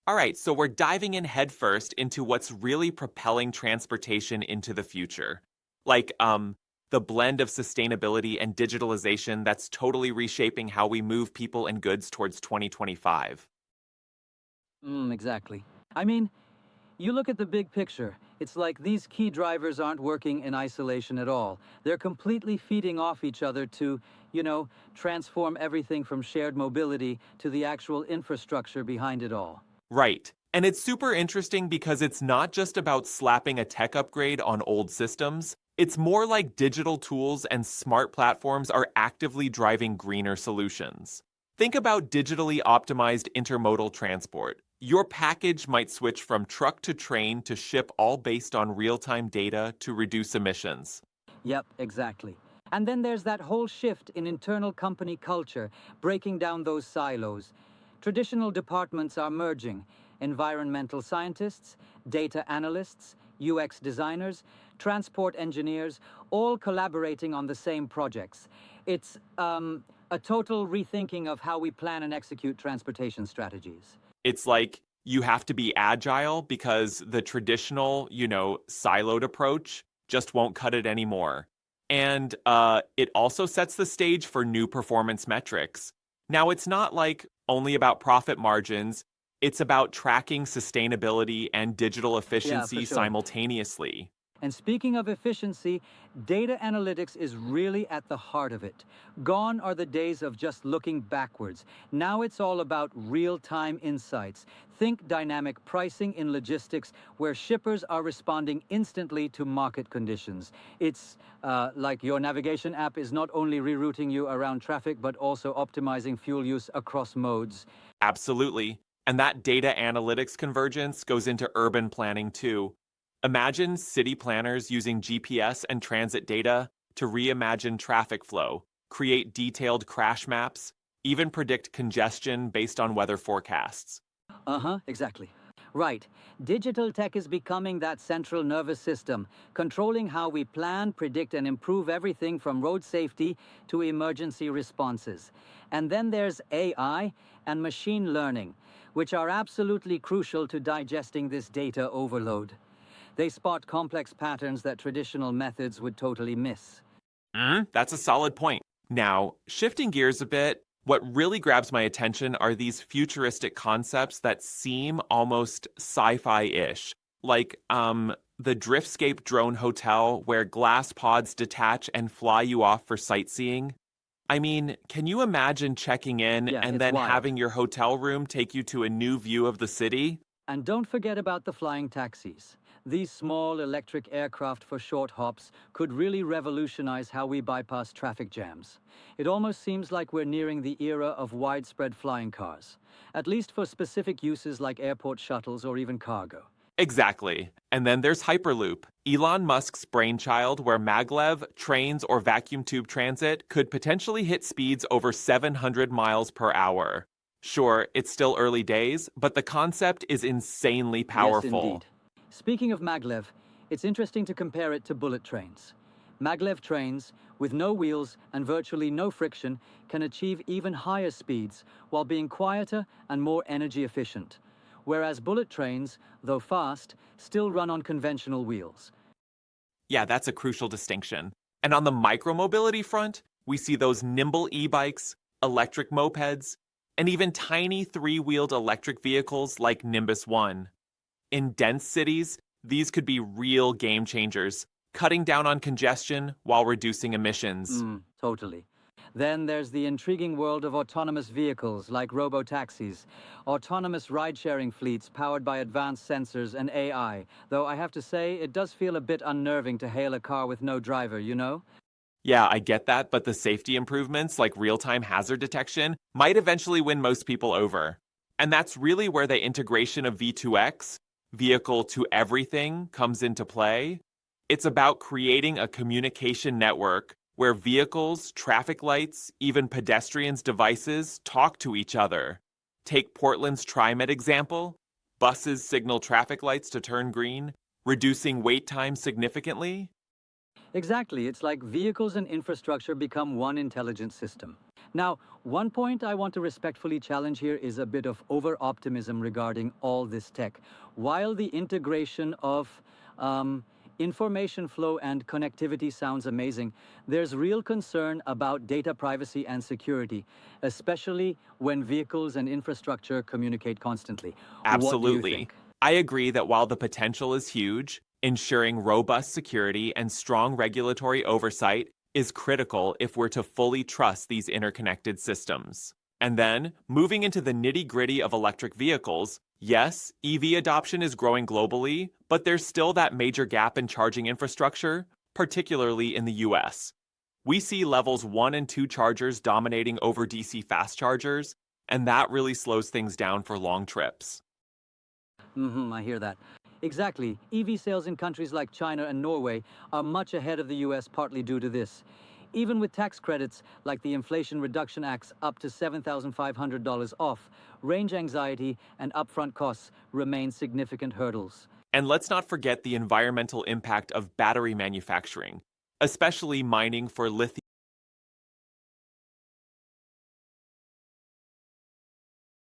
All right, so we're diving in headfirst into what's really propelling transportation into the future. Like the blend of sustainability and digitalization that's totally reshaping how we move people and goods towards 2025. Exactly. I mean, you look at the big picture. It's like these key drivers aren't working in isolation at all. They're completely feeding off each other to, transform everything from shared mobility to the actual infrastructure behind it all. Right. And it's super interesting because it's not just about slapping a tech upgrade on old systems. It's more like digital tools and smart platforms are actively driving greener solutions. Think about digitally optimized intermodal transport. Your package might switch from truck to train to ship all based on real-time data to reduce emissions. Yep, exactly. And then there's that whole shift in internal company culture, breaking down those silos. Traditional departments are merging. Environmental scientists, data analysts, UX designers, transport engineers, all collaborating on the same projects. It's a total rethinking of how we plan and execute transportation strategies. It's like you have to be agile because the traditional, siloed approach just won't cut it anymore. And it also sets the stage for new performance metrics. Now, it's not like only about profit margins, it's about tracking sustainability and digital Yeah, for efficiency sure. simultaneously. And speaking of efficiency, data analytics is really at the heart of it. Gone are the days of just looking backwards. Now it's all about real-time insights. Think dynamic pricing in logistics, where shippers are responding instantly to market conditions. It's like your navigation app is not only rerouting you around traffic, but also optimizing fuel use across modes. Absolutely. And that data analytics convergence goes into urban planning too. Imagine city planners using GPS and transit data to reimagine traffic flow, create detailed crash maps, even predict congestion based on weather forecasts. Uh-huh, exactly. Right. Digital tech is becoming that central nervous system, controlling how we plan, predict, and improve everything from road safety to emergency responses. And then there's AI and machine learning, which are absolutely crucial to digesting this data overload. They spot complex patterns that traditional methods would totally miss. That's a solid point. Now, shifting gears a bit, what really grabs my attention are these futuristic concepts that seem almost sci-fi-ish, like the Driftscape drone hotel where glass pods detach and fly you off for sightseeing. I mean, can you imagine checking in Yeah, and it's then wild. having your hotel room take you to a new view of the city? And don't forget about the flying taxis. These small electric aircraft for short hops could really revolutionize how we bypass traffic jams. It almost seems like we're nearing the era of widespread flying cars, at least for specific uses like airport shuttles or even cargo. Exactly. And then there's Hyperloop, Elon Musk's brainchild where maglev, trains, or vacuum tube transit could potentially hit speeds over 700 miles per hour. Sure, it's still early days, but the concept is insanely Yes, powerful. indeed. Speaking of maglev, it's interesting to compare it to bullet trains. Maglev trains, with no wheels and virtually no friction, can achieve even higher speeds while being quieter and more energy efficient. Whereas bullet trains, though fast, still run on conventional wheels. Yeah, that's a crucial distinction. And on the micromobility front, we see those nimble e-bikes, electric mopeds, and even tiny three-wheeled electric vehicles like Nimbus 1. In dense cities, these could be real game changers, cutting down on congestion while reducing emissions. Totally. Then there's the intriguing world of autonomous vehicles like robo-taxis, autonomous ride-sharing fleets powered by advanced sensors and AI, though I have to say it does feel a bit unnerving to hail a car with no driver, you know? Yeah, I get that, but the safety improvements like real-time hazard detection might eventually win most people over. And that's really where the integration of V2X, vehicle to everything, comes into play. It's about creating a communication network where vehicles, traffic lights, even pedestrians' devices talk to each other. Take Portland's TriMet example. Buses signal traffic lights to turn green, reducing wait time significantly. Exactly, it's like vehicles and infrastructure become one intelligent system. Now, one point I want to respectfully challenge here is a bit of over optimism regarding all this tech. While the integration of um, information flow and connectivity sounds amazing, there's real concern about data privacy and security, especially when vehicles and infrastructure communicate constantly. What do you Absolutely. think? I agree that while the potential is huge, ensuring robust security and strong regulatory oversight is critical if we're to fully trust these interconnected systems. And then, moving into the nitty gritty of electric vehicles, yes, EV adoption is growing globally, but there's still that major gap in charging infrastructure, particularly in the US. We see levels 1 and 2 chargers dominating over DC fast chargers, and that really slows things down for long trips. I hear that. Exactly. EV sales in countries like China and Norway are much ahead of the US, partly due to this. Even with tax credits like the Inflation Reduction Act's up to $7,500 off, range anxiety and upfront costs remain significant hurdles. And let's not forget the environmental impact of battery manufacturing, especially mining for lithium